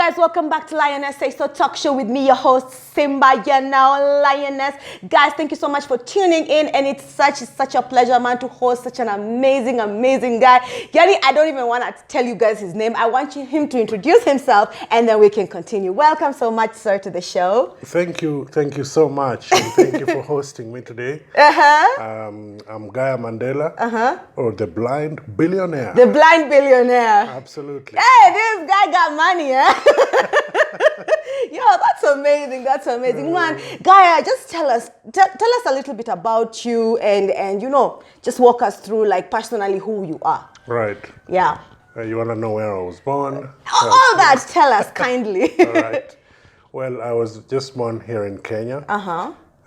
guys, welcome back to Lioness Say So Talk Show with me, your host, Simba, you know, Lioness. Guys, thank you so much for tuning in, and it's such a pleasure, man, to host such an amazing guy. Yani, I don't even want to tell you guys his name. I want him to introduce himself, and then we can continue. Welcome so much, sir, to the show. Thank you so much, and thank you for hosting me today. I'm Gaya Mandela, or the blind billionaire. The blind billionaire. Absolutely. Hey, this guy got money, eh? Yo, that's amazing. That's amazing, man. Gaya, just tell us a little bit about you, and you know, just walk us through, like, personally who you are. Right. Yeah. You want to know where I was born? All that, tell us kindly. All right. Well, I was just born here in Kenya.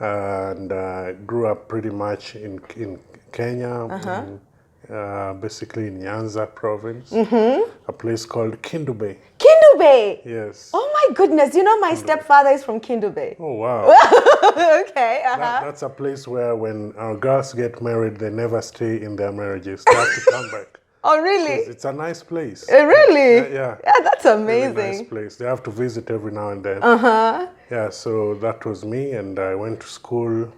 And grew up pretty much in Kenya. Basically in Nyanza province, a place called Kindube. Kindube? Yes. Oh my goodness, you know my stepfather is from Kindube. Oh wow. Okay, That's a place where when our girls get married, they never stay in their marriages. They have to come back. Oh really? It's a nice place. Really? Yeah, that's amazing. Really nice place. They have to visit every now and then. Yeah, so that was me, and I went to school,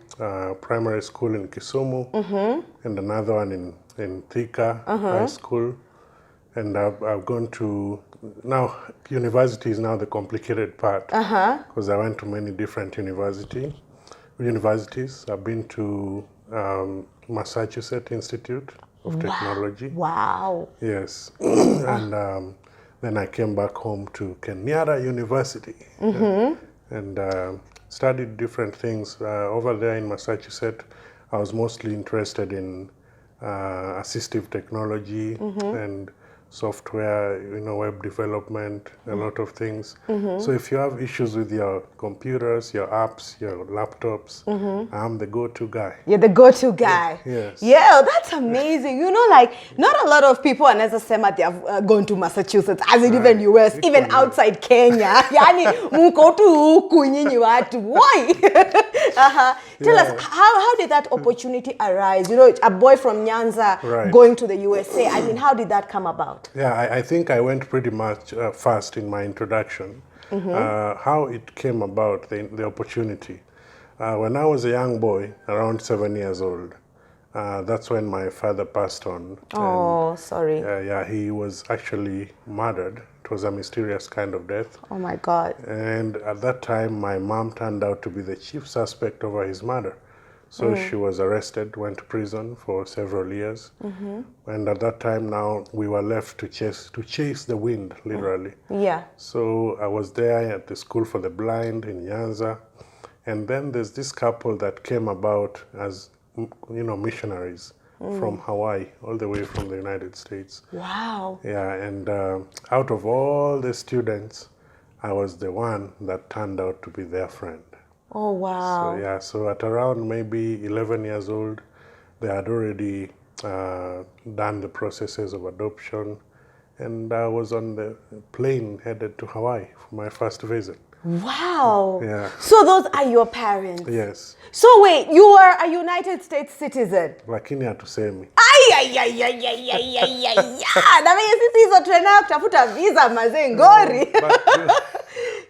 primary school in Kisumu, and another one in Thika High School, and I've gone to, now university is now the complicated part, because I went to many different universities. I've been to Massachusetts Institute of Technology. Wow. Yes, and then I came back home to Kenyatta University, and studied different things. Over there in Massachusetts, I was mostly interested in assistive technology and software, you know, web development, a lot of things. So if you have issues with your computers, your apps, your laptops, I'm the go-to guy. You're the go-to guy. Yes. Yeah, that's amazing. You know, like, not a lot of people are necessarily they have gone to Massachusetts, as in even US, even outside Kenya. Yani, mko tu huku nyinyi watu. Why? Tell us, how did that opportunity arise? You know, a boy from Nyanza going to the USA. I mean, how did that come about? Yeah, I think I went pretty much fast in my introduction. How it came about, the opportunity. When I was a young boy, around 7 years old, that's when my father passed on. Oh, and, sorry. Yeah, he was actually murdered. It was a mysterious kind of death. Oh my God. And at that time, my mom turned out to be the chief suspect over his murder. So she was arrested, went to prison for several years. And at that time now, we were left to chase the wind, literally. Yeah. So I was there at the school for the blind in Nyanza. And then there's this couple that came about as, you know, missionaries from Hawaii, all the way from the United States. Wow. Yeah, and out of all the students, I was the one that turned out to be their friend. Oh, wow. So, yeah, so at around maybe 11 years old, they had already done the processes of adoption, and I was on the plane headed to Hawaii for my first visit. Wow. Yeah. So those are your parents? Yes. So wait, you were a United States citizen? Lakini hatusemi. Na mimi sisi hizo tena kutafuta visa mazengori.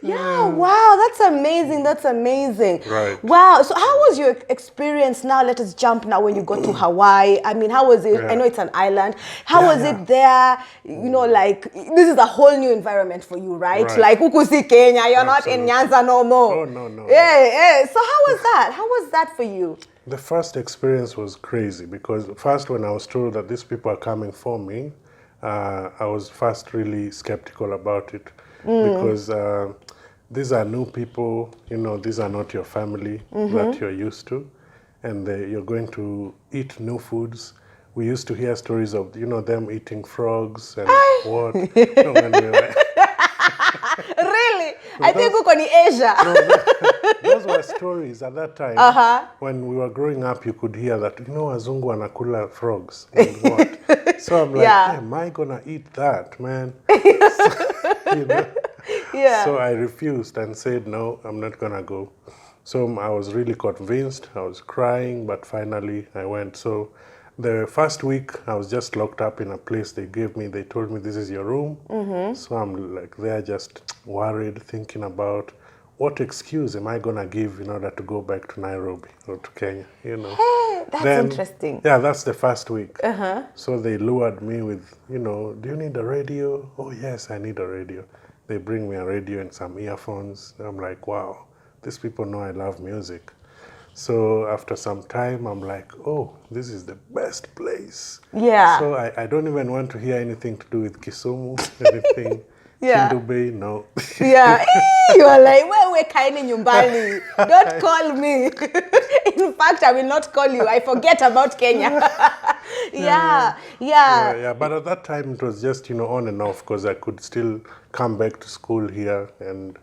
Yeah, wow, that's amazing. That's amazing. Right. Wow. So how was your experience now? Let us jump now when you got to Hawaii. I mean, how was it? I know it's an island. How was it there? You know, like, this is a whole new environment for you, right? Like, huku si Kenya, you're not in Nyanza no more. Oh, no. Yeah. So how was that? How was that for you? The first experience was crazy because first when I was told that these people are coming for me, I was first really skeptical about it because these are new people, you know, these are not your family that you're used to, and you're going to eat new foods. We used to hear stories of, you know, them eating frogs and what. You know, when we were Really? I think uko ni Asia. Those were stories at that time. When we were growing up, you could hear that, you know, wazungu wanakula frogs and what. So I'm like, hey, am I gonna eat that, man? You know? Yeah. So I refused and said, no, I'm not gonna go. So I was really convinced. I was crying, but finally I went. So The first week, I was just locked up in a place they gave me. They told me, this is your room. So I'm like there just worried, thinking about what excuse am I going to give in order to go back to Nairobi or to Kenya, you know. Hey, that's interesting. Yeah, that's the first week. So they lured me with, you know, do you need a radio? Oh, yes, I need a radio. They bring me a radio and some earphones. I'm like, wow, these people know I love music. So after some time, I'm like, oh, this is the best place. Yeah. So I don't even want to hear anything to do with Kisumu, anything. Yeah. Kindu Bay, no. Yeah. You are like, wewe kaeni nyumbani. Don't call me. In fact, I will not call you. I forget about Kenya. Yeah. But at that time, it was just, you know, on and off, because I could still come back to school here and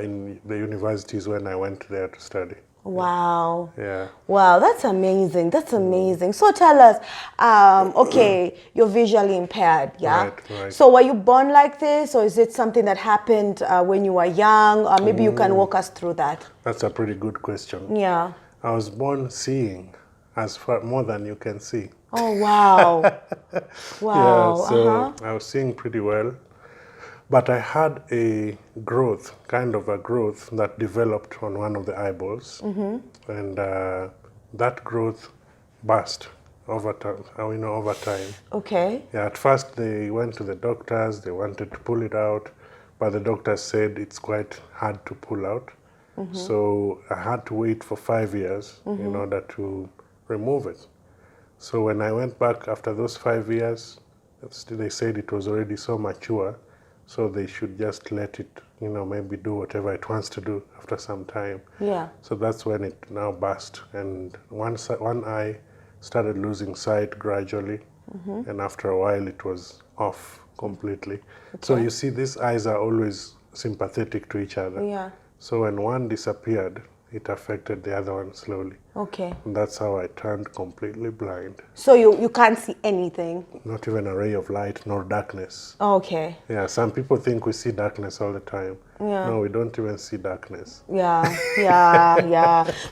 in the universities when I went there to study. Wow. Yeah. Wow, that's amazing. That's amazing. So tell us, okay, you're visually impaired, yeah? Right. So were you born like this, or is it something that happened when you were young? Or maybe you can walk us through that. That's a pretty good question. Yeah. I was born seeing as far more than you can see. Oh, wow. Wow. Yeah, so I was seeing pretty well. But I had a growth, kind of a growth that developed on one of the eyeballs. And that growth burst over time. Okay. Yeah, at first they went to the doctors, they wanted to pull it out, but the doctors said it's quite hard to pull out. So I had to wait for 5 years in order to remove it. So when I went back after those 5 years, they said it was already so mature, so they should just let it, you know, maybe do whatever it wants to do after some time. Yeah. So that's when it now burst, and one eye started losing sight gradually, and after a while it was off completely. So you see, these eyes are always sympathetic to each other. Yeah. So when one disappeared, it affected the other one slowly. Okay. And that's how I turned completely blind. So you can't see anything? Not even a ray of light, nor darkness. Okay. Yeah, some people think we see darkness all the time. Yeah. No, we don't even see darkness. Yeah.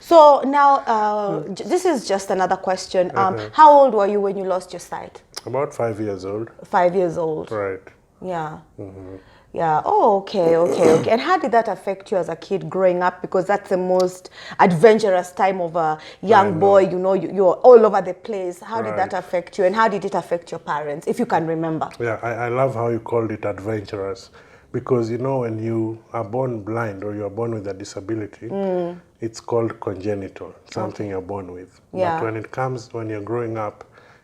So now, this is just another question. How old were you when you lost your sight? About 5 years old. 5 years old. Right. Yeah. Yeah. Oh, okay. And how did that affect you as a kid growing up? Because that's the most adventurous time of a young boy. You know, you're all over the place. How did that affect you? And how did it affect your parents, if you can remember? Yeah, I love how you called it adventurous. Because, you know, when you are born blind or you are born with a disability, it's called congenital, something you're born with. Yeah. But when it comes, when you're growing up,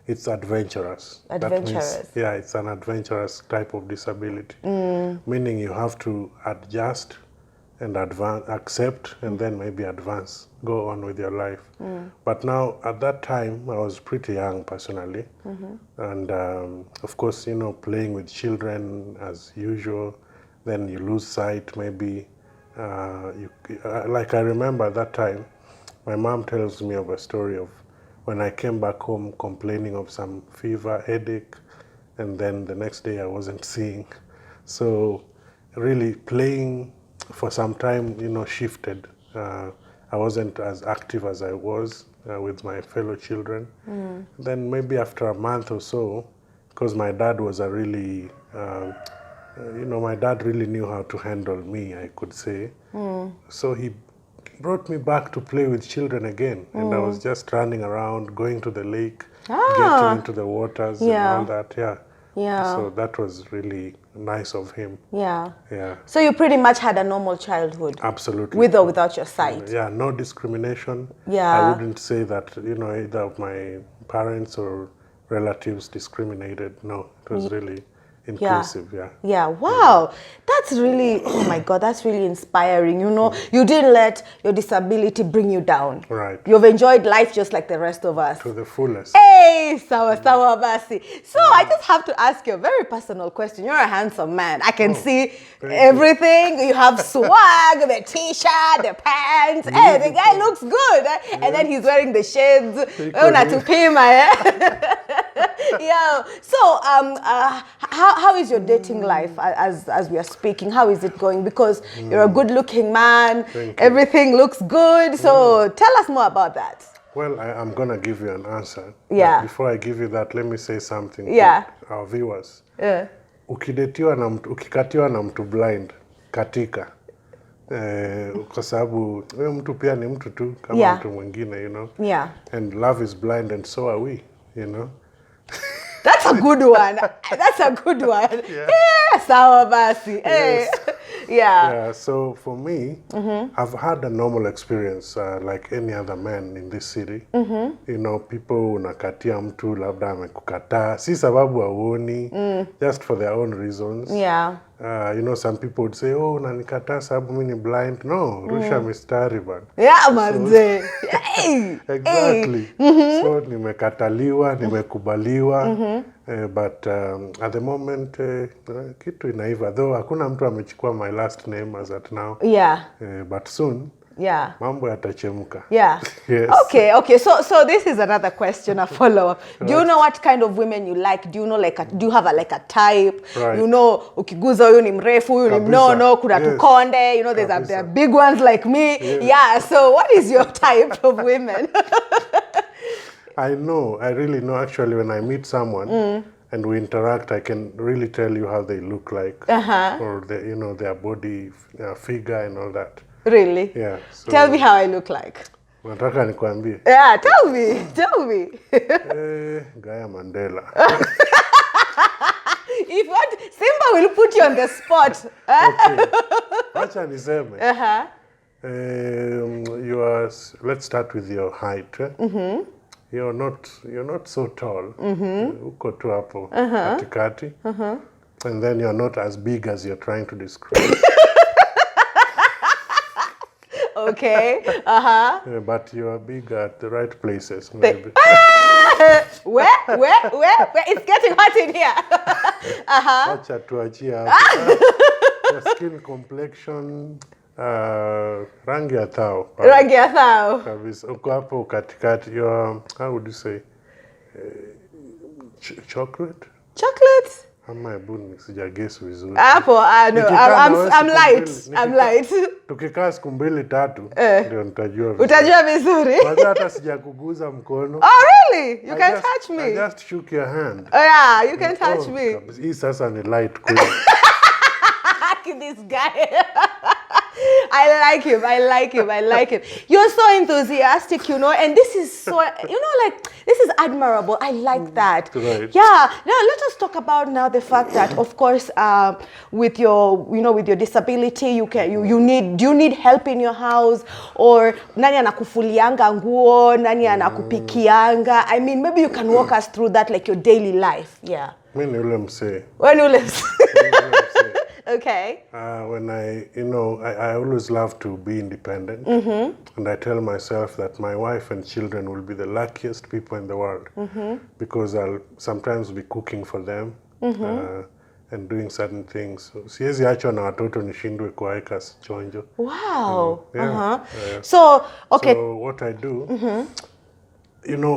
it's adventurous. Adventurous. That means, yeah, it's an adventurous type of disability. Meaning you have to adjust and accept, and then maybe advance, go on with your life. But now, at that time, I was pretty young personally. And of course, you know, playing with children as usual, then you lose sight, maybe. Like I remember at that time, my mom tells me of a story of when I came back home complaining of some fever, headache, and then the next day I wasn't seeing. So really playing for some time, you know, shifted. I wasn't as active as I was with my fellow children. Then maybe after a month or so, because my dad was a really, my dad really knew how to handle me, I could say. So he brought me back to play with children again, and I was just running around, going to the lake, getting into the waters and all that. Yeah. So that was really nice of him. Yeah. So you pretty much had a normal childhood. Absolutely. With or without your sight. Yeah, no discrimination. Yeah. I wouldn't say that, you know, either of my parents or relatives discriminated. No, it was really inclusive. Yeah. Wow. That's really, oh my God, that's really inspiring. You know, you didn't let your disability bring you down. Right. You've enjoyed life just like the rest of us. To the fullest. Hey, sawa basi. So I just have to ask you a very personal question. You're a handsome man. I can see everything. You have swag, the t-shirt, the pants. Hey, the guy looks good. And then he's wearing the shades. Yeah. So how is your dating life as we are speaking? How is it going? Because you're a good-looking man. Everything looks good. So tell us more about that. Well, I'm going to give you an answer. Yeah. But before I give you that, let me say something Yeah. to our viewers. Yeah. Ukikatiwa na mtu blind, katika. Kwa sababu huyo mtu pia ni mtu tu kama mtu mwingine, you know. Yeah. And love is blind and so are we, you know. That's a good one. That's a good one. Yeah, sawa basi. Yes. Yeah. So for me, I've had a normal experience like any other man in this city. You know, people unakatia mtu labda amekukataa, si sababu hauoni, just for their own reasons. Yeah. You know, some people would say, oh, unanikataa sababu mimi ni blind. No, rusha mistari bana. Yeah, manze. Hey. Exactly. So nimekataliwa, nimekubaliwa. But at the moment, kitu inaiva. Though hakuna mtu amechukua my last name as at now. Yeah. But soon, yeah, mambo yatachemka. Yeah. Yes. Okay. So this is another question, a follow-up. Do you know what kind of women you like? Do you know do you have a type? Right. You know, ukiguza huyu ni mrefu, huyu ni mnono, kuna tukonde. You know, there are big ones like me. Yeah. So what is your type of women? I really know actually when I meet someone and we interact, I can really tell you how they look like or their body figure and all that. Really? Yeah. So, tell me how I look like. Unataka nikwambie? Yeah, tell me. Gaya Mandela. If what Simba will put you on the spot. Okay. Acha niseme. Let's start with your height. You're not so tall. Uko tu hapo katikati. And then you're not as big as you're trying to describe. Okay. Yeah, but you are big at the right places, maybe. Where? It's getting hot in here. Acha tuachie hapo. Your skin complexion, rangi ya thao. Rangi ya thao. Kabisa. Uko hapo katikati. You're, how would you say? Chocolate? Chocolate? Ama hebu sijagesi vizuri. Hapo, no, I'm light. Tukikaa siku mbili tatu ndio nitajua vizuri. Utajua vizuri? Kwanza hata sijakuguza mkono. Oh really? You can touch me. I just shook your hand. Oh yeah, you can touch me. Hii sasa ni light kweli. This guy. I like him. You're so enthusiastic, you know, and this is so, you know, this is admirable. I like that. Right. Yeah. Now let us talk about now the fact that, of course, with your disability, do you need help in your house, or nani anakufulianga nguo, nani anakupikianga? I mean, maybe you can walk us through that, like your daily life. Yeah. Mimi ni ule msee. When you live. Okay. When I always love to be independent. And I tell myself that my wife and children will be the luckiest people in the world. Because I'll sometimes be cooking for them and doing certain things. So, siwezi achwa na watoto nishindwe kuwaeka chonjo. Wow. So, okay. So what I do,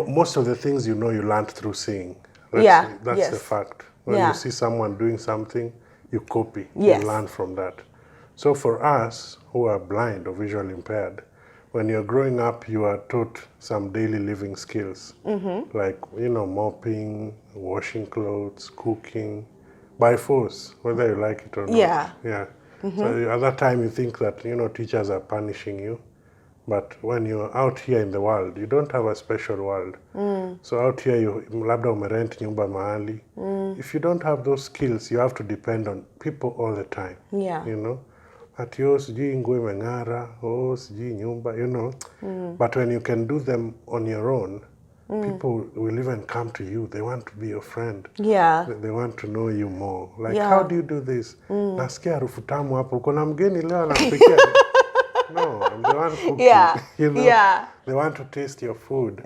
most of the things you learned through seeing. That's the fact. When you see someone doing something, you copy, you learn from that. So for us who are blind or visually impaired, when you're growing up, you are taught some daily living skills, like, mopping, washing clothes, cooking, by force, whether you like it or not. Yeah. So at that time you think that, teachers are punishing you. But when you're out here in the world, you don't have a special world. So out here, labda umerent nyumba mahali. If you don't have those skills, you have to depend on people all the time. Yeah. Ati sijui nguo imeng'ara, sijui nyumba, But when you can do them on your own, people will even come to you. They want to be your friend. Yeah. They want to know you more. Like, how do you do this? Nasikia harufu tamu hapo. Uko na mgeni leo anakupikia. No, I'm the one cooking. They want to taste your food.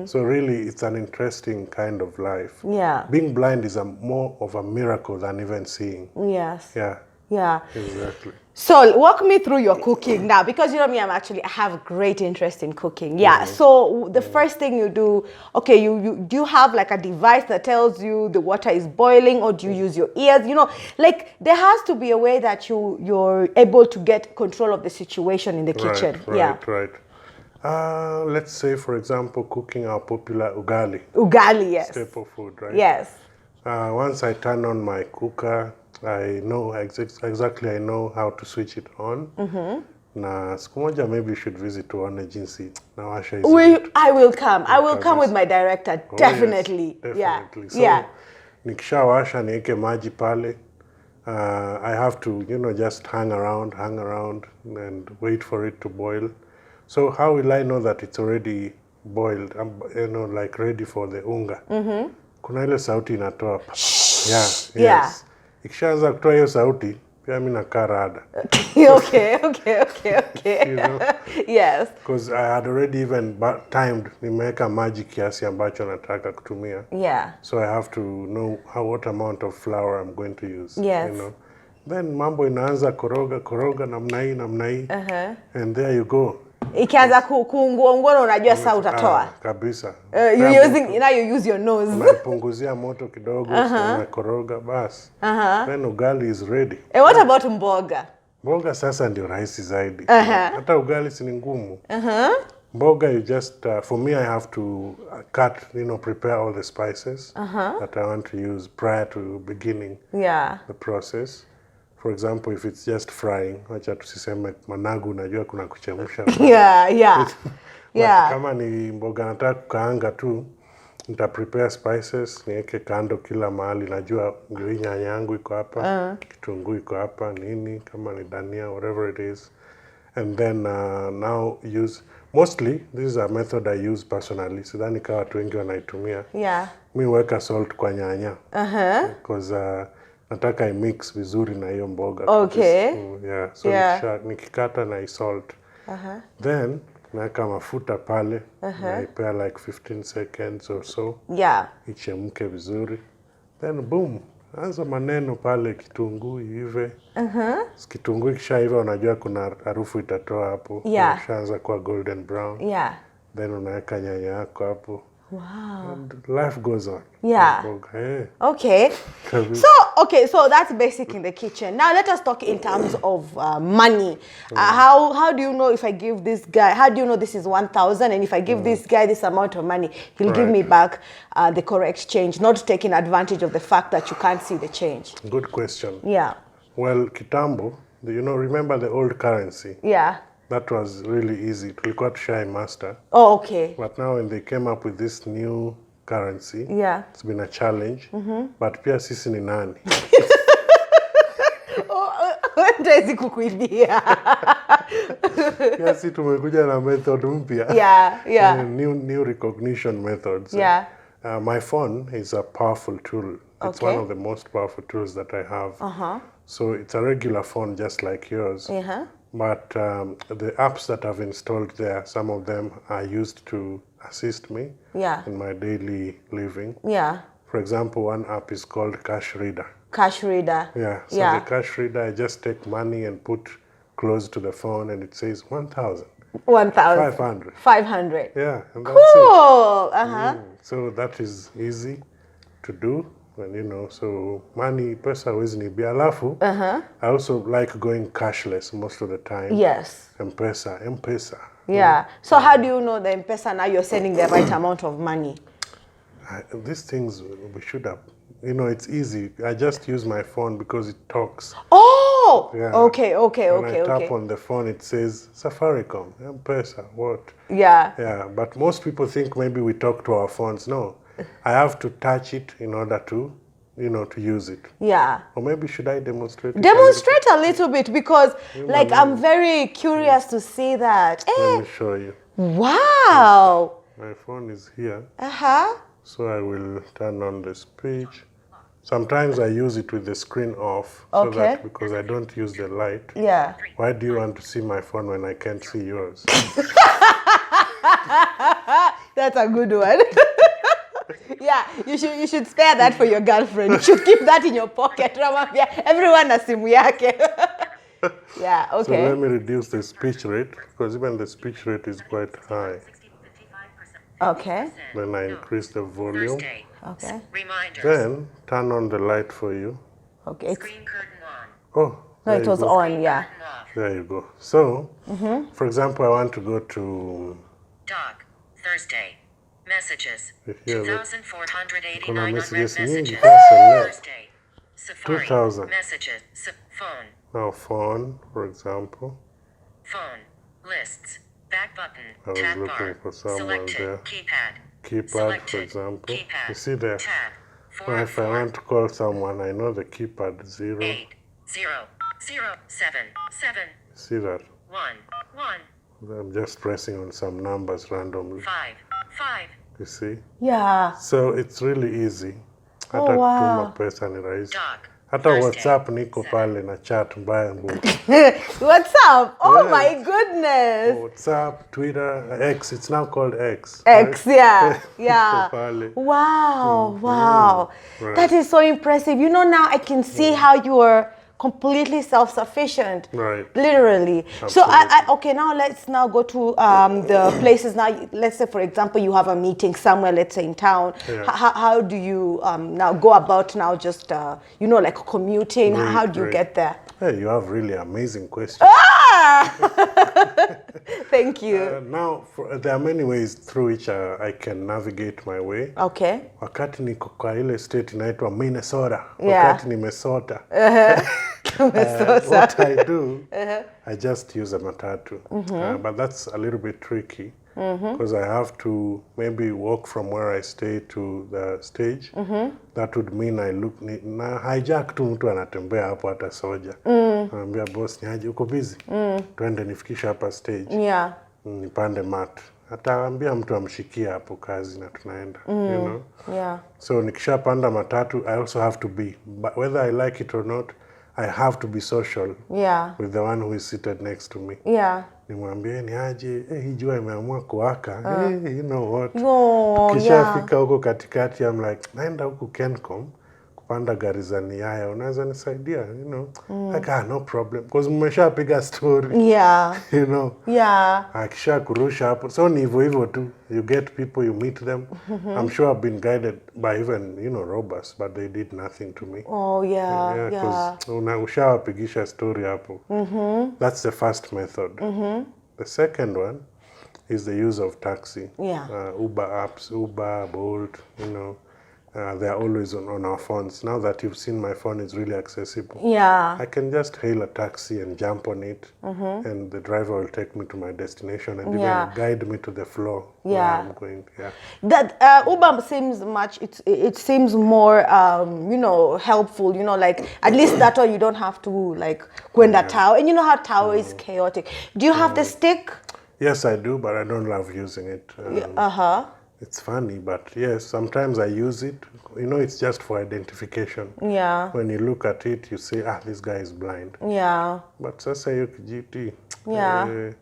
So really, it's an interesting kind of life. Yeah. Being blind is more of a miracle than even seeing. Yes. Yeah. Exactly. So walk me through your cooking now, because me, I have great interest in cooking. Yeah. So the first thing you do, okay, do you have like a device that tells you the water is boiling, or do you use your ears? There has to be a way that you're able to get control of the situation in the kitchen. Right. Let's say, for example, cooking our popular ugali. Ugali, yes. Staple food, right? Yes. Once I turn on my cooker, I know exactly I know how to switch it on. Na siku moja maybe you should visit tuone jinsi nawasha hizi vitu. I will come. I will come with my director. Oh, Definitely. yes, Yeah. definitely. So, Yeah. nikishawasha niweke maji pale. I have to, just hang around and wait for it to boil. So how will I know that it's already boiled? Like ready for the unga. Kuna ile sauti inatoa. Yeah. Yes. Yeah. Ikishaanza kutoa hiyo sauti, pia mimi nakaa rada. Okay. Yes. Because I had already even timed nimeweka maji kiasi ambacho nataka kutumia. Yeah. So I have to know what amount of flour I'm going to use. Yes. Then mambo inaanza koroga namna hii. And there you go. Ikianza kuungua unajua saa utatoa. Kabisa. Now you use your nose. Unapunguzia moto kidogo, unakoroga basi. Then ugali is ready. And what about mboga? Mboga sasa ndio rahisi zaidi. Hata ugali si ngumu. Mboga, you just, for me, I have to cut, prepare all the spices that I want to use prior to beginning the process. For example, if it's just frying, wacha tusiseme managu, unajua kuna kuchemsha. Yeah. Kama ni mboga nataka kukaanga tu, nita prepare spices, niweke kando kila mahali, najua ndio hii nyanya yangu iko hapa, kitunguu iko hapa, nini, kama ni dania, whatever it is. And then now mostly, this is a method I use personally. Sidhani kama watu wengi wanaitumia. Yeah. Mi weka salt kwa nyanya. Because nataka I mix vizuri na hiyo mboga. Okay. Yeah. So nikikata na salt. Then naweka mafuta pale. Naipea like 15 seconds or so. Yeah. Ichemke vizuri. Then boom. Anza maneno pale kitunguu ive. Kitunguu ikishaiva unajua kuna harufu itatoa hapo. Yeah. Ishaanza kuwa golden brown. Yeah. Then unaweka nyanya yako hapo. Wow. And life goes on. Yeah. Okay. So that's basic in the kitchen. Now let us talk in terms of money. How do you know if I give this guy, how do you know this is 1,000, and if I give this guy this amount of money, he'll give me back the correct change, not taking advantage of the fact that you can't see the change? Good question. Yeah. Well, kitambo, remember the old currency? Yeah. That was really easy. Tulikuwa tushai master. Oh, okay. But now when they came up with this new currency, it's been a challenge. But pia sisi ni nani? Ndezi kukuibia. Pia sisi tumekuja na method mpya. Yeah. New recognition methods. Yeah. My phone is a powerful tool. It's one of the most powerful tools that I have. So it's a regular phone just like yours. But the apps that I've installed there, some of them are used to assist me in my daily living. Yeah. For example, one app is called Cash Reader. Cash Reader. Yeah. So the Cash Reader, I just take money and put close to the phone, and it says 1,000. 1,000. 500. Yeah. And that's cool. it. So that is easy to do. And so money, pesa huwezi nibia. Alafu, I also like going cashless most of the time. Yes. M-Pesa. Yeah. So how do you know the M-Pesa now you're sending the right amount of money? These things we should have. It's easy. I just use my phone because it talks. Oh! Yeah. Okay. When I tap on the phone, it says, Safaricom, M-Pesa, what? Yeah. Yeah, but most people think maybe we talk to our phones. No. I have to touch it in order to, to use it. Yeah. Or maybe should I demonstrate? Demonstrate a little bit because, I'm very curious to see that. Let me show you. Wow. My phone is here. So I will turn on the speech. Sometimes I use it with the screen off. So that because I don't use the light. Yeah. Why do you want to see my phone when I can't see yours? That's a good one. Yeah, you should spare that for your girlfriend. You should keep that in your pocket. Everyone has simu yake. Yeah, okay. So let me reduce the speech rate because even the speech rate is quite high. Okay. Then I increase the volume. Okay. Then turn on the light for you. Okay. Screen curtain on. Oh. No, it was on, yeah. There you go. So, for example, I want to go to Dog. Thursday. Messages. Yeah, but 2,489 kuna unread messages nyingi messages. sasa leo. Thursday. Safari. 2,000. Messages. Phone. Now phone, for example. Phone. Lists. Back button. I was Tab looking bar. for someone Selected. there. Keypad. Keypad, for Selected. example. Keypad. You see there? Tab. Now, if I want to call someone, I know the keypad 0. 8 0 0 7 7 See that? 1 1 I'm just pressing on some numbers randomly. 5 5 You see? Yeah. So it's really easy. Oh, Hata kutuma wow. pesa ni rahisi. Dog. Hata Thursday. WhatsApp niko pale na chat mbaya mbuka. What's up? Oh Yes. my goodness. WhatsApp, Twitter, X. It's now called X. X, right? yeah, yeah. Pale. Wow, wow. Right. That is so impressive. You know, now I can see how you are completely self-sufficient. Right. Literally. So, okay, now let's now go to the places. Now, let's say, for example, you have a meeting somewhere, let's say in town. Yeah. How do you now go about now just, you know, like commuting? Great, How do you great. get there? Hey, you have really amazing questions. Ah! Thank you. Now, there are many ways through which I can navigate my way. Okay. Wakati niko kwa ile state inaitwa Minnesota. Yeah. Wakati nimesota. What I do, I just use a matatu. But that's a little bit tricky because I have to maybe walk from where I stay to the stage. That would mean I look na hijack tu mtu anatembea hapo hata soja. Anambia boss ni aje uko busy? Twende nifikisha hapa stage. Yeah. Nipande mat. Ataambia mtu amshikia hapo kazi na tunaenda, you know. Yeah. So nikishapanda matatu, I also have to be, but whether I like it or not, I have to be social with the one who is seated next to me. Yeah. Nimwambie ni aje, hii jua imeamua kuwaka. Hey, you know what? Oh, Kishafika huko katikati, I'm like, naenda huku Kencom, kupanda gari za Gaya, unaweza nisaidia, you know. Like, no problem, because mmeshapiga story. Yeah. You know. Yeah. Akisha kurusha hapo. So ni hivyo tu. You get people, you meet them. I'm sure I've been guided by even, you know, robbers, but they did nothing to me. Oh, yeah. Yeah. Ushawapigisha story hapo. That's the first method. The second one is the use of taxi. Yeah. Uber apps, Uber, Bolt, you know. They're always on our phones. Now that you've seen my phone is really accessible. Yeah. I can just hail a taxi and jump on it, and the driver will take me to my destination and even guide me to the floor where I'm going. Yeah. That Uber seems much. It seems more, you know, helpful. You know, like at least that one you don't have to like kwenda Tao, and you know how Tao is chaotic. Do you have the stick? Yes, I do, but I don't love using it. It's funny, but yes, sometimes I use it. You know, it's just for identification. Yeah. When you look at it, you say, this guy is blind. Yeah. But sasa hiyo GT. Yeah.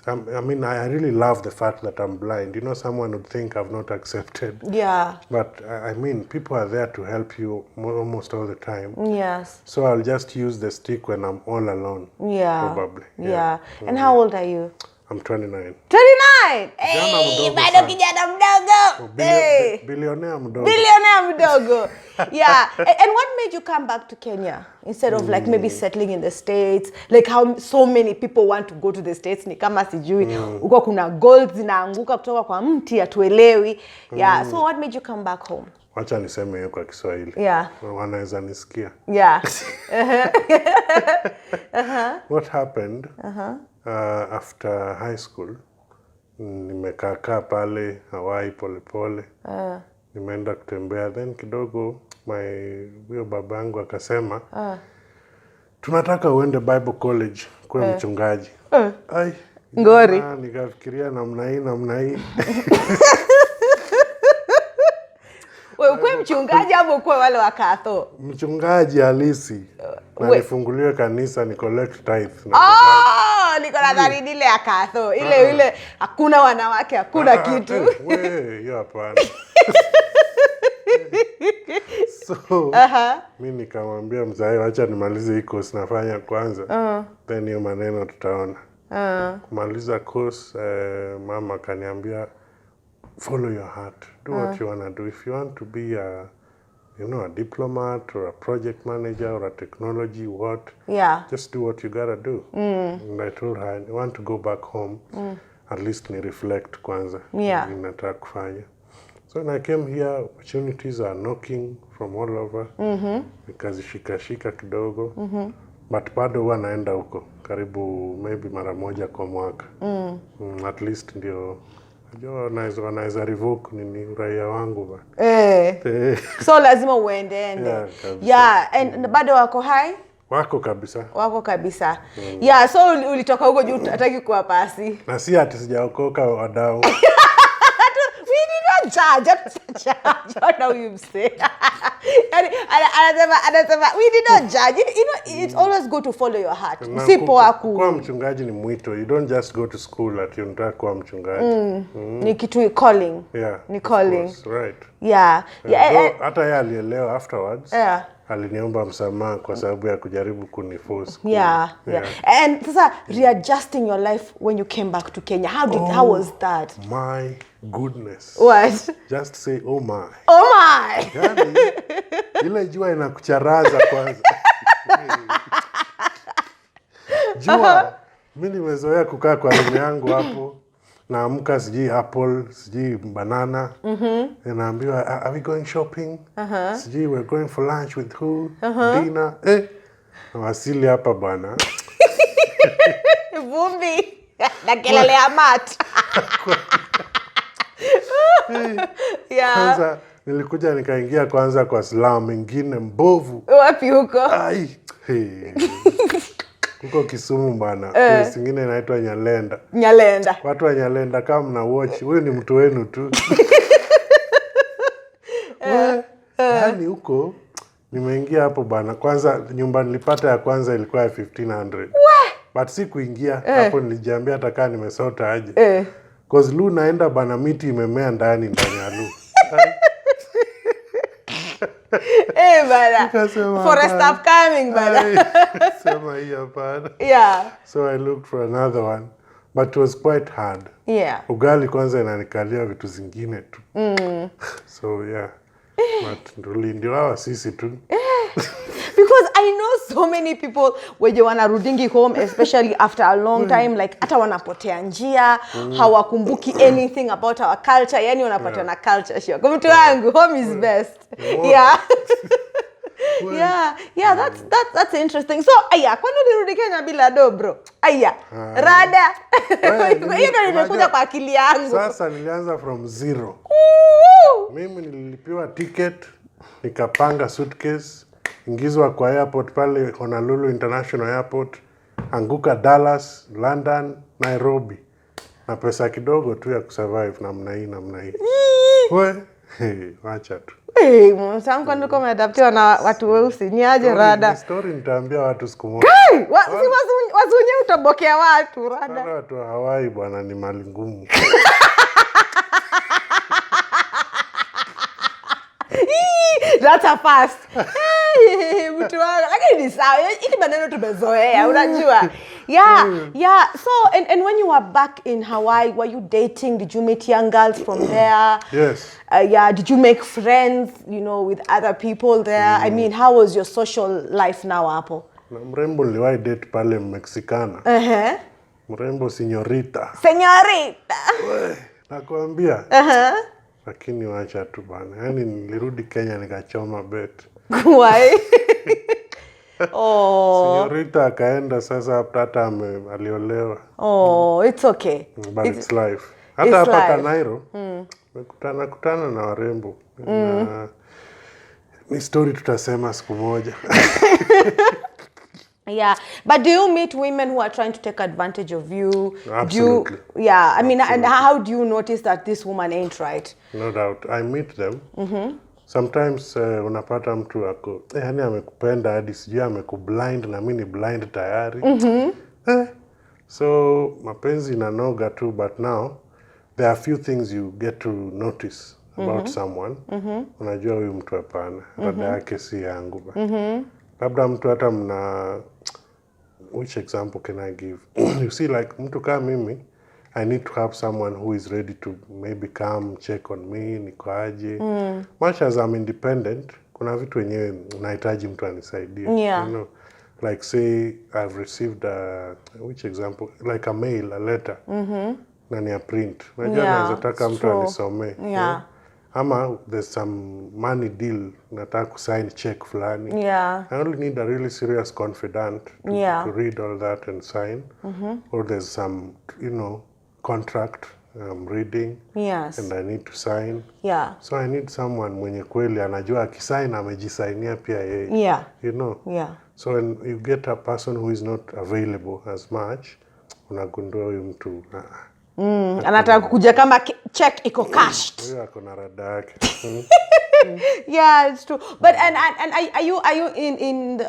I mean, I really love the fact that I'm blind. You know, someone would think I've not accepted. Yeah. But I mean, people are there to help you almost all the time. Yes. So I'll just use the stick when I'm all alone. Yeah. Probably. Yeah. And how old are you? I'm 29. 29! Hey, bado kijana mdogo! Hey! Billionaire mdogo. Billionaire mdogo! Yeah. And what made you come back to Kenya instead of like maybe settling in the States? Like how so many people want to go to the States, ni kama sijui. Uko kuna gold zinaanguka kutoka kwa mti hatuelewi. Yeah. So what made you come back home? Wacha niseme hiyo kwa Kiswahili. Yeah. Wanaweza nisikia. Yeah. What happened? After high school, nimekaa pale Hawaii pole. Nimeenda kutembea, then kidogo huyo babangu akasema tunataka uende Bible College kwa mchungaji. Ai, ngori. Nikafikiria namna hii. Wewe ukwe mchungaji au ukwe wale wakatho? Mchungaji halisi. Na nifunguliwe kanisa ni collect tithe. Niko nadhani ile ya katho. Ile hakuna wanawake, hakuna kitu. Wewe, hiyo hapana. So, mimi nikamwambia mzae acha nimalize hii course nafanya kwanza. Then hiyo maneno tutaona. Kumaliza course, mama akaniambia follow your heart. Do what you want to do. If you want to be a diplomat or a project manager or a technology, just do what you gotta do. And I told her, I want to go back home. at least ni reflect kwanza. Yeah. Ninataka kufanya. So when I came here, opportunities are knocking from all over. Nikazishika kidogo. But bado huwa naenda huko karibu maybe mara moja kwa mwaka. At least ndio wanaweza revoke nini uraia wangu ba. So lazima uende. Yeah, and bado wako hai? Wako kabisa. Wako kabisa. Yeah, so ulitoka huko juu hataki kuwa pasi. Na si ati sijaokoka wadau. We did not judge. What now you say? Anasema we did not judge. You know, it's always good to follow your heart. Kuwa mchungaji ni mwito. You don't just go to school at unataka kuwa mchungaji. Ni kitu calling. Yeah. Ni calling. Course, right. Yeah. Hata yeye alielewa afterwards. Yeah. Aliniomba msamaha kwa sababu ya kujaribu kuniforce. Yeah. And sasa readjusting your life when you came back to Kenya. How was that? My goodness. What? Just say oh my. Oh my. Yani, ile jua inakucharaza kwanza. Jua, mimi nimezoea kukaa kwa room yangu hapo. Naamka sijui apple, sijui banana. Naambiwa are we going shopping? Sijui we're going for lunch with who? Dinner. Nawasili hapa bana. Vumbi. Na kelele ya mat. Yeah. Kwanza nilikuja nikaingia kwanza kwa slum ingine mbovu. Wapi huko? Ai. Huko Kisumu bana. Place nyingine inaitwa Nyalenda. Watu wa Nyalenda kama mna watch, huyu ni mtu wenu tu. Yaani huko nimeingia hapo bana. Kwanza nyumba nilipata ya kwanza ilikuwa ya 1500. But si kuingia hapo nilijiambia hata kama nimesota aje. Cause lu naenda bana miti imemea ndani ya lu. Bana. Forest upcoming bana. Sema hii hapana. Yeah. So I looked for another one. But it was quite hard. Yeah. Ugali kwanza inanikalia vitu zingine tu. So yeah. But ndio hawa sisi tu. Because I know so many people wenye wanarudingi home, especially after a long time, like hata wanapotea njia, hawakumbuki anything about our culture, yani wanapata na culture shock. Kwa mtu wangu, home is best. Yeah. That's interesting. So, kwani ulirudi Kenya bila do bro? Rada. Hiyo ndio nimekuja kwa akili yangu. Sasa nilianza from zero. Mimi nililipiwa ticket, nikapanga suitcase, ingizwa kwa airport pale Honolulu International Airport, anguka Dallas, London, Nairobi. Na pesa kidogo tu ya kusurvive namna hii. Wacha tu. Mwanangu ndiko umeadaptiwa na watu weusi. Ni aje rada? Story nitaambia watu siku moja. Wazunye utabokea watu rada. Watu wa Hawaii bwana ni mali ngumu. That's a fast. Mtu wangu. Lakini ni sawa. Hili maneno tumezoea, unajua. Yeah. So, and when you were back in Hawaii, were you dating? Did you meet young girls from there? Yes. Did you make friends, with other people there? I mean, how was your social life now hapo? Na mrembo niliwahi date pale Mexicana. Mrembo señorita. Nakwambia. Lakini wacha tu bana. Yaani nilirudi Kenya nikachoma bet. Why? Señorita akaenda sasa hata aliolewa. It's okay. But it's life. Hata hapa Kanairo. Kutana na warembo. Ni story tutasema siku moja. Yeah, but do you meet women who are trying to take advantage of you? Absolutely. I mean, and how do you notice that this woman ain't right? No doubt. I meet them. Sometimes unapata mtu ako, yani amekupenda hadi sijui amekublind na mimi ni blind tayari. So mapenzi inanoga tu, but now there are few things you get to notice about someone. Unajua huyu mtu hapana, rada yake si yangu ba. Labda mtu hata which example can I give? You see, like mtu kama mimi, I need to have someone who is ready to maybe come check on me, niko aje. Much as I'm independent, kuna vitu wenyewe unahitaji mtu anisaidie. Yeah. Like say I've received which example? Like a mail, a letter. na ni ya print. Unajua Yeah, naweza taka it's mtu true. anisomee. Yeah. Ama there's some money deal nataka kusign check fulani. Yeah. I only need a really serious confidant to read all that and sign. Or there's some, contract I'm reading Yes. and I need to sign. Yeah. So I need someone mwenye kweli anajua akisign amejisainia pia yeye. Yeah. Yeah. So when you get a person who is not available as much, unagundua huyu mtu Anataka kukuja kama check iko cashed. huyu ako na rada yake. Yeah, it's true. But and are you in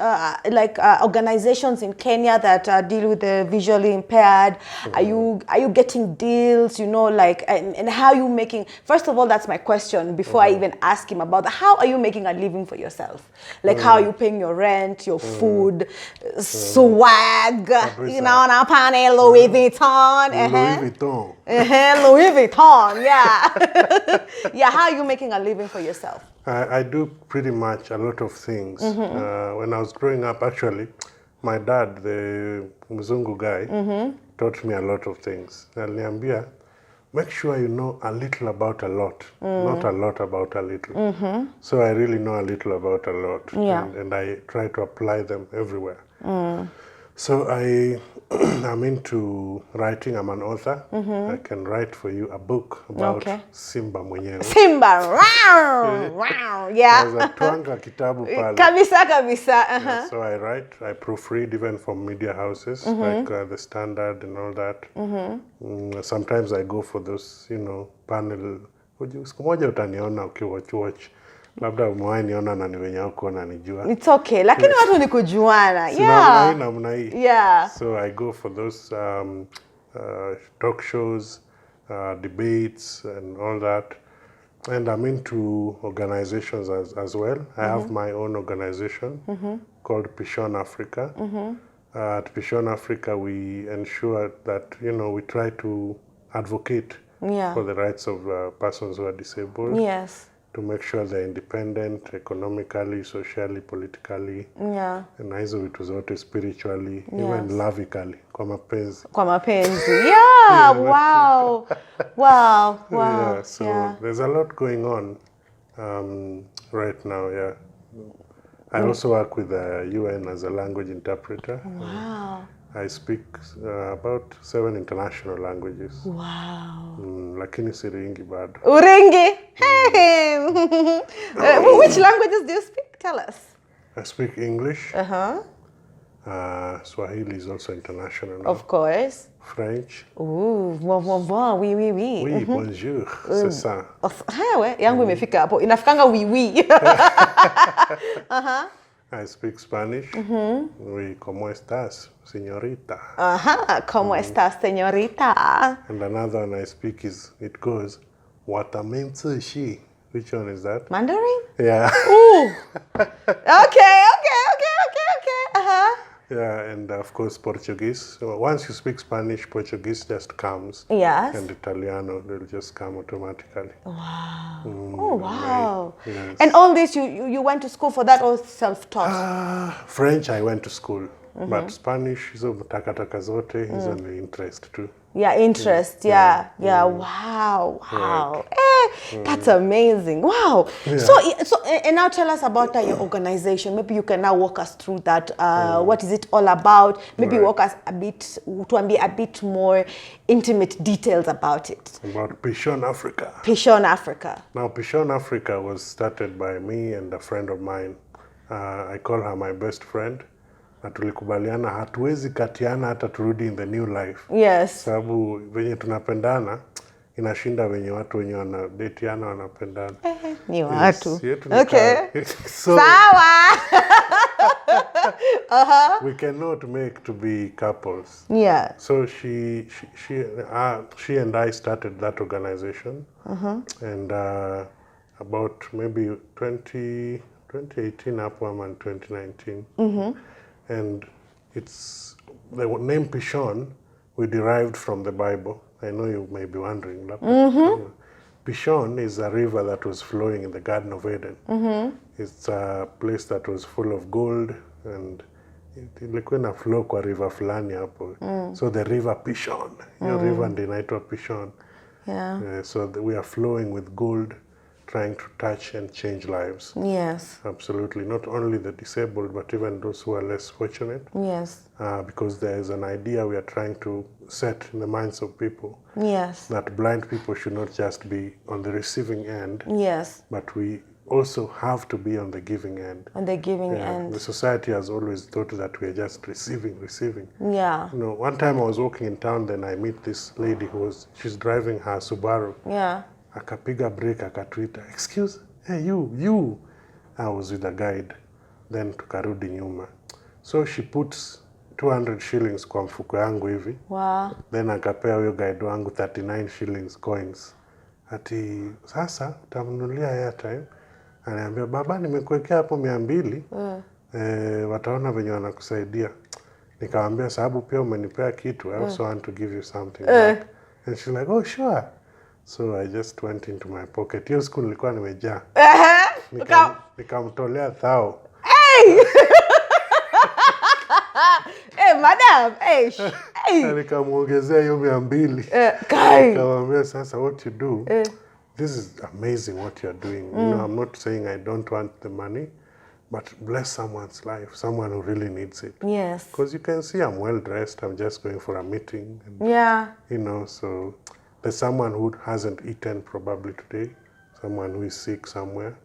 organizations in Kenya that deal with the visually impaired? Are you getting deals? And how are you making? First of all, that's my question. Before I even ask him about how are you making a living for yourself? Like how are you paying your rent, your food, swag? Na pane Louis Vuitton. Louis Vuitton. Louis Vuitton. Yeah. Yeah. How are you making a living for yourself? I do pretty much a lot of things. When I was growing up, actually, my dad, the Mzungu guy, taught me a lot of things. Aliniambia, make sure you know a little about a lot, not a lot about a little. So I really know a little about a lot, and I try to apply them everywhere. So I'm into writing. I'm an author. I can write for you a book about Simba mwenyewe. Simba, wow, yeah. There's a twanga kitabu pale. Kabisa. Yeah, so I write, I proofread even from media houses like The Standard and all that. Sometimes I go for those, panel. Siku moja utaniona ukiwatch. Labda umewahi niona na ni wenye wako nanijua. It's okay. Lakini watu ni kujuana. Namna hii. Yeah. So I go for those talk shows, debates and all that. And I'm into organizations as well. I have my own organization called Pishon Africa. At Pishon Africa, we ensure that, we try to advocate for the rights of persons who are disabled. Yes. To make sure they're independent economically, socially, politically. Yeah. Na hizo vitu zote spiritually, even lovically, kwa mapenzi. Yeah, wow. Yeah, so there's a lot going on right now, yeah. I also work with the UN as a language interpreter. Wow. I speak about 7 international languages. Wow. Lakini siringi bado. Uringi? Hey. Which languages do you speak? Tell us. I speak English. Swahili is also international now. Of course. French. Ooh, oui. Oui, bonjour, c'est ça. Yangu imefika hapo. Inafikanga oui. I speak Spanish. Oui, ¿cómo estás, señorita? ¿Cómo estás, señorita? And another one I speak it goes, "Watamentsushi." Which one is that? Mandarin? Yeah. Ooh. Okay. Yeah, and of course Portuguese. So once you speak Spanish, Portuguese just comes. Yes. And Italiano, they'll just come automatically. Wow. Wow. Yes. And all this, you went to school for that or self-taught? French, I went to school. But Spanish, hizo takataka zote, hizo ni interest too. Yeah, interest. Yeah. Wow. Right. That's amazing. Wow. Yeah. So and now tell us about your organization. Maybe you can now walk us through that. What is it all about? Maybe walk us a bit more intimate details about it. About Pishon Africa. Pishon Africa. Now, Pishon Africa was started by me and a friend of mine. I call her my best friend. Na tulikubaliana hatuwezi katiana hata turudi in the new life. Yes. Sababu venye tunapendana inashinda venye watu wenye wanadatiana wanapendana. Ni watu. Yes, okay. So, sawa. We cannot make to be couples. Yeah. So she and I started that organization. And about maybe 2018 hapo ama 2019. And it's the name Pishon we derived from the Bible. I know you may be wondering. Pishon is a river that was flowing in the Garden of Eden. It's a place that was full of gold and ilikuwa na flow kwa river fulani hapo. So the river Pishon. Hiyo river ndio inaitwa Pishon. Yeah. So we are flowing with gold, trying to touch and change lives. Yes. Absolutely. Not only the disabled, but even those who are less fortunate. Yes. Because there is an idea we are trying to set in the minds of people. Yes. That blind people should not just be on the receiving end. Yes. But we also have to be on the giving end. On the giving end. The society has always thought that we are just receiving. Yeah. You know, one time I was walking in town, then I meet this lady she's driving her Subaru. Yeah. Akapiga break, akatuita, excuse, hey, you. I was with a guide. Then tukarudi nyuma. So she puts 200 shillings kwa mfuko yangu hivi. Wow. Then akapea huyo guide wangu 39 shillings coins. Ati, sasa, utamnunulia airtime. Ananiambia, baba, nimekuwekea hapo 200. Wataona venye wanakusaidia. Nikamwambia, sababu pia umenipea kitu. I also want to give you something back. And she's like, oh, sure. So I just went into my pocket. Hiyo siku nilikuwa nimejaa. Nikamtolea 1,000. Hey! Hey, madam. Hey. Nikamuongezea hiyo 200. Kai. Nikamwambia, sasa what you do, this is amazing what you're doing. You know, I'm not saying I don't want the money, but bless someone's life, someone who really needs it. Yes. Because you can see I'm well dressed. I'm just going for a meeting. And, Yeah. you know, so there's someone who hasn't eaten probably today, someone who is sick somewhere.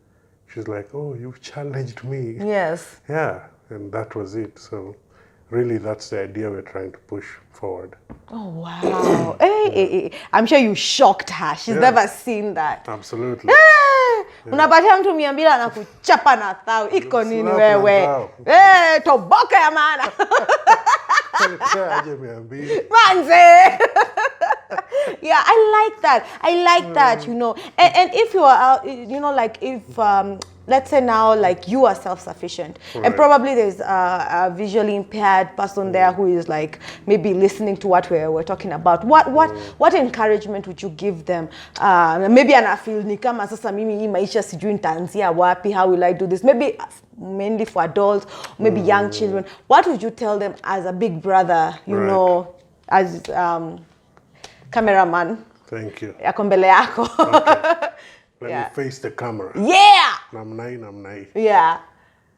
She's like, oh, you've challenged me. Yes. Yeah, and that was it. So really, that's the idea we're trying to push forward. Oh, wow. Hey, I'm sure you shocked her. She's never seen that. Absolutely. Unapatia mtu 200 anakuchapa na 1,000. Iko nini Slap wewe? na 1,000. Toboka ya maana. Aje 200. Manze. Yeah, I like that, you know. And if you are, you know, like if, let's say now, like you are self-sufficient, and probably there's a visually impaired person there who is like maybe listening to what we're talking about. What encouragement would you give them? Maybe anafeel ni kama sasa mimi hii maisha sijui nitaanzia wapi, how will I do this? Maybe mainly for adults, maybe young children. What would you tell them as a big brother, you know, as cameraman? Thank you. Yako mbele yako. Okay. Let me face the camera. Yeah! Namnai. Yeah.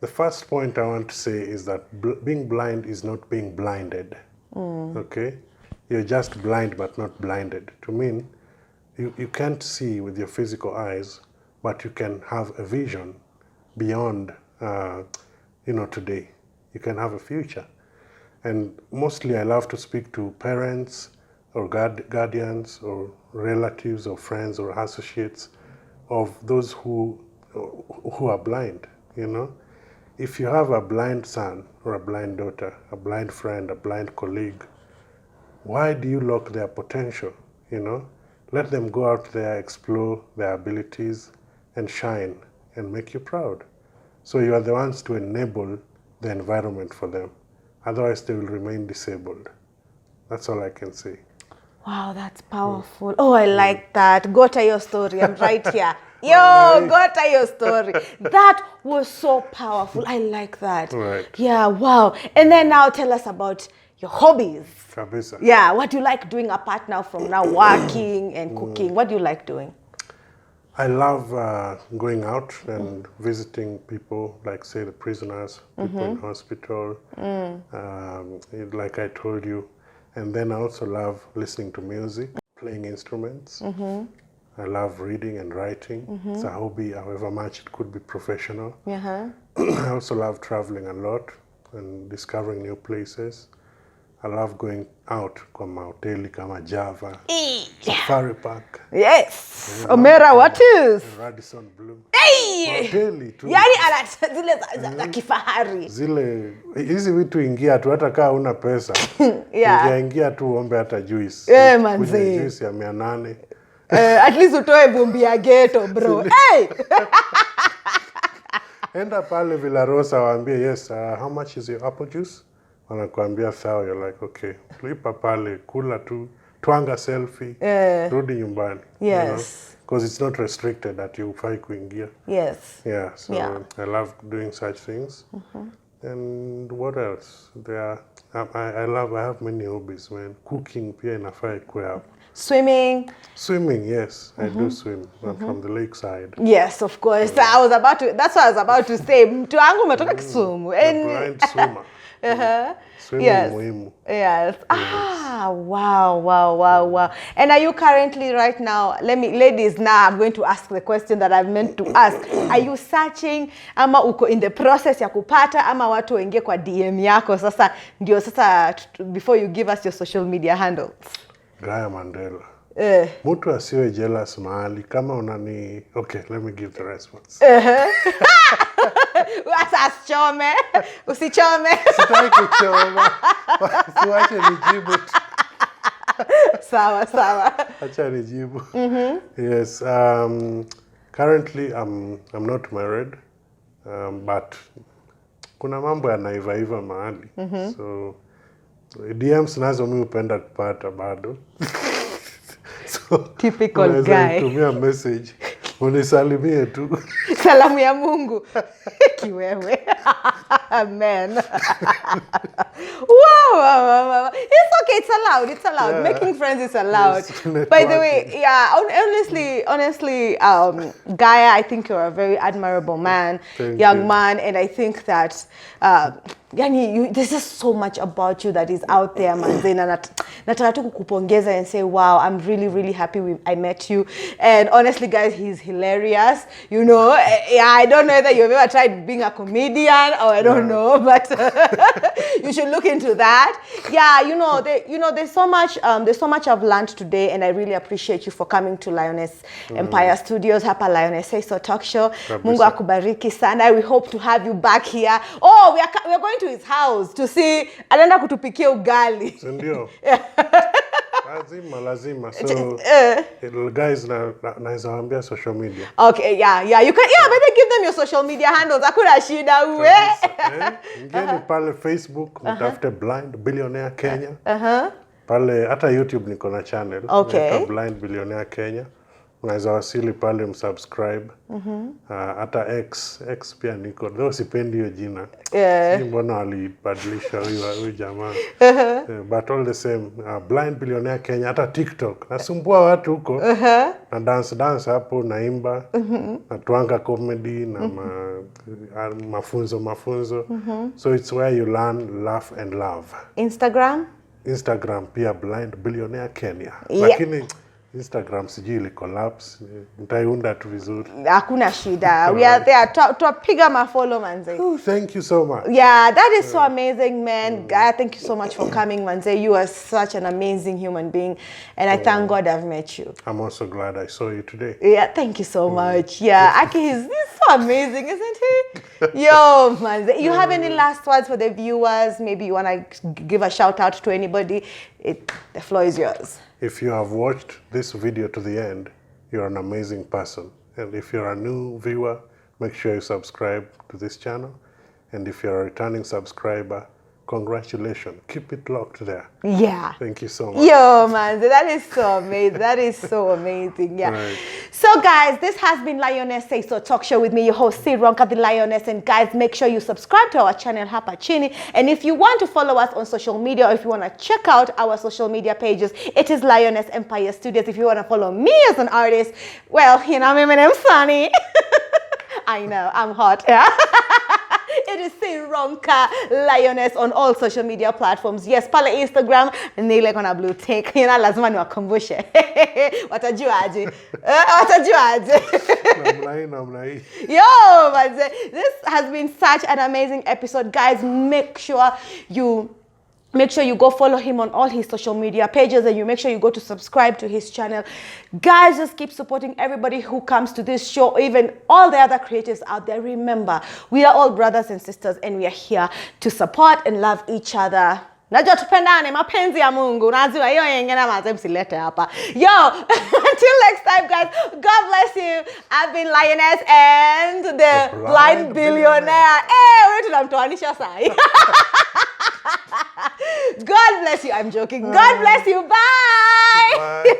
The first point I want to say is that being blind is not being blinded. Okay? You're just blind but not blinded. To mean, you can't see with your physical eyes, but you can have a vision beyond, you know, today. You can have a future. And mostly I love to speak to parents or guardians or relatives or friends or associates of those who are blind, you know. If you have a blind son or a blind daughter, a blind friend, a blind colleague, why do you lock their potential, you know? Let them go out there, explore their abilities and shine and make you proud. So you are the ones to enable the environment for them. Otherwise they will remain disabled. That's all I can say. Wow, that's powerful. Oh, I like that. Go tell your story. I'm right here. Yo, go tell your story. That was so powerful. I like that. Right. Yeah, wow. And then now tell us about your hobbies. Kabisa. Yeah, what do you like doing apart now from now working and cooking? What do you like doing? I love going out and visiting people, like say the prisoners, people in hospital, like I told you. And then I also love listening to music, playing instruments. I love reading and writing. It's a hobby, however much it could be professional. I also love traveling a lot and discovering new places. I love going out kwa mahoteli kama Java, Safari Park. Yes. Omera, what is? Radisson Blue. Hey! Mahoteli tu. Yani zile za kifahari. Zile, hizi vitu ingia tu hata kaa una pesa. Ingia tu uombe hata juice. Manzi. Kunywe juice ya 800. At least utoe vumbi ya ghetto, bro. Hey! Enda pale Villa Rosa waambie, yes, how much is your apple juice? Wanakuambia sawa, you're like, okay, lipa pale, kula tu, twanga selfie, rudi nyumbani. Yes. Because it's not restricted that you hufai kuingia. Yes. Yeah, so I love doing such things. And what else? I have many hobbies, man. Cooking pia inafaa ikuwe hapo. Swimming. Swimming, yes, I do swim, but from the lakeside. Yes, of course. That's what I was about to say. Mtu wangu umetoka Kisumu. Blind swimmer. Swimming Yes. muhimu. Yes. Ah, wow. And are you currently right now, ladies, now I'm going to ask the question that I've meant to ask. Are you searching ama uko in the process ya kupata ama watu waingie kwa DM yako sasa before you give us your social media handles? Gaya Mandela. Mtu asiwe jealous mahali kama unani. Okay, let me give the response. Usichome. Usichome. Sitaki kuchoma. Siwache nijibu. Sawa. Acha nijibu. Yes, currently I'm not married, but kuna mambo yanaiva mahali. So DMs nazo mimi upenda kupata bado. So typical guy. Tumia message. Unisalimie tu. Salamu ya Mungu. Kiwewe. Amen. Wow. It's okay. It's allowed. Yeah. Making friends is allowed. By the way, yeah, honestly, Gaya, I think you're a very admirable man, young man, and I think that there's just so much about you that is out there, manze. Nataka tu kukupongeza and say, wow, I'm really happy I met you. And honestly, guys, he's hilarious. You know, I don't know whether you've ever tried being a comedian or I don't know, but you should look into that. Yeah, there's so much I've learned today, and I really appreciate you for coming to Lioness Empire Studios, hapa Lioness Say So Talk Show. Mungu akubariki sana. We hope to have you back here. Oh, we're going to his house to see anaenda kutupikia ugali. Ndio. Lazima. So, guys, naweza waambia social media. Okay, yeah. You can, better give them your social media handles. Hakuna shida uwe. Ngeni pale Facebook, mtafute Blind Billionaire Kenya. Pale hata YouTube niko na channel. Okay. Blind Billionaire Kenya. Unaweza wasili pale msubscribe. Hata X pia niko. Though sipendi hiyo jina. Si mbona walibadilisha huyu jamaa. But all the same, Blind Billionaire Kenya, hata TikTok. Nasumbua watu huko. Na dance hapo, naimba. Na tuanga comedy, na mafunzo. So it's where you learn, laugh and love. Instagram pia Blind Billionaire Kenya. Lakini Instagram sijui ili collapse, mtaiunda tu vizuri. Hakuna shida. We are there. Tuwapiga mafollow manze. Oh, thank you so much. Yeah, that is so amazing, man. Guy, thank you so much for coming, manze. You are such an amazing human being, and I thank God I've met you. I'm also glad I saw you today. Yeah, thank you so much. Yeah, Aki, he's so amazing, isn't he? Yo, manze. You have any last words for the viewers? Maybe you want to give a shout out to anybody? The floor is yours. If you have watched this video to the end, you're an amazing person. And if you're a new viewer, make sure you subscribe to this channel. And if you're a returning subscriber, congratulations. Keep it locked there. Yeah. Thank you so much. Yo, man, that is so amazing. That is so amazing. Yeah. Right. So, guys, this has been Lioness Say So Talk Show with me, your host, Ronka the Lioness. And, guys, make sure you subscribe to our channel, Hapa Chini. And if you want to follow us on social media, or if you want to check out our social media pages, it is Lioness Empire Studios. If you want to follow me as an artist, well, you know, my name's Sunny. I know, I'm hot. Yeah. It is Ronka Lioness on all social media platforms. Yes, pale Instagram, nile kona blue tick. Yuna lazima niwakumbushe. Watajuaje? Watajuaje? Namnai. Yo, man, this has been such an amazing episode. Guys, make sure you go follow him on all his social media pages, and you make sure you go to subscribe to his channel. Guys, just keep supporting everybody who comes to this show, even all the other creators out there. Remember, we are all brothers and sisters, and we are here to support and love each other. Najua tupendane, mapenzi ya Mungu. Unajua hiyo yengine mazee msilete hapa. Yo, until next time, guys. God bless you. I've been Lioness and the Blind Billionaire. Wewe tunamtoanisha sai. God bless you. I'm joking. God bless you. Bye. Bye.